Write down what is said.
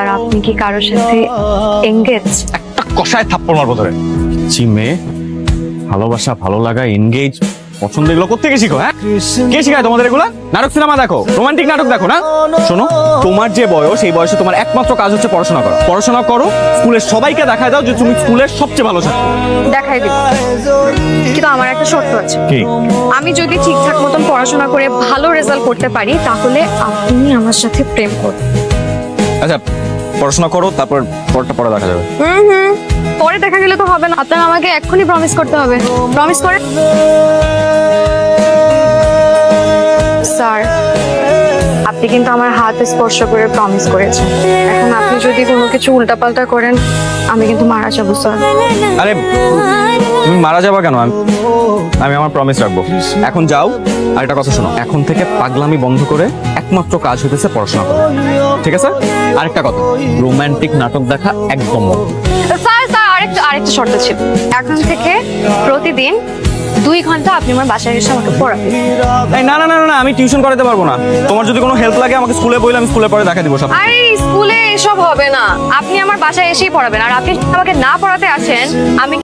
Sir আপনি কি কারোর সাথে এঙ্গেজ? একটা কষায় থাপ্পড় মারবো ধরে। জি মেয়ে, ভালোবাসা, ভালো লাগা, এনগেজ, পছন্দ এগুলো কোত্থেকে শিখো? হ্যাঁ, কে শিখায় তোমাদের এগুলা? নাটক সিনেমা দেখো, রোমান্টিক নাটক দেখো না? শোনো, তোমার যে বয়স, এই বয়সে তোমার একমাত্র কাজ হচ্ছে পড়াশোনা করা। পড়াশোনা করো, স্কুলের সবাইকে দেখায় দাও যে তুমি স্কুলের সবচেয়ে ভালো ছাত্র। দেখাই দিব, কিন্তু আমার একটা শর্ত আছে। কি? আমি যদি ঠিকঠাক মতন পড়াশোনা করে ভালো রেজাল্ট করতে পারি তাহলে আপনি আমার সাথে প্রেম করবেন। আচ্ছা, পড়াশোনা করো, তারপর পরটা পরে দেখা যাবে। পরে দেখা গেলে তো হবে না, আপনার আমাকে এক্ষুনি প্রমিস করতে হবে। প্রমিস করেন স্যার। আপনি কিন্তু আমার হাত স্পর্শ করে প্রমিস করেছেন, এখন আপনি যদি কোনো কিছু উল্টাপাল্টা করেন আমি কিন্তু মারা যাবো স্যার। আরে তুমি মারা যাবা কেন? আমি আমার প্রমিস রাখবো। এখন যাও, আর একটা কথা শোনো, এখন থেকে পাগলামি বন্ধ করে একমাত্র কাজ হইতেছে পড়াশোনা করা, ঠিক আছে? আরেকটা কথা, রোমান্টিক নাটক দেখা একদম বন্ধ। স্যার স্যার আরেকটা শর্ত ছিল, এখন থেকে প্রতিদিন 2 ঘন্টা আপনি আমার বাসায় এসে আমাকে পড়াবেন। এই না না না না, আমি টিউশন করাতে পারবো না। তোমার যদি কোনো হেল্প লাগে আমাকে স্কুলে বললে আমি স্কুলে পরে দেখা দিব সব। আরে স্কুলে এসব হবে না, আপনি আমার বাসায় এসেই পড়াবেন। আর আপনি আমাকে না পড়াতে আসেন আমি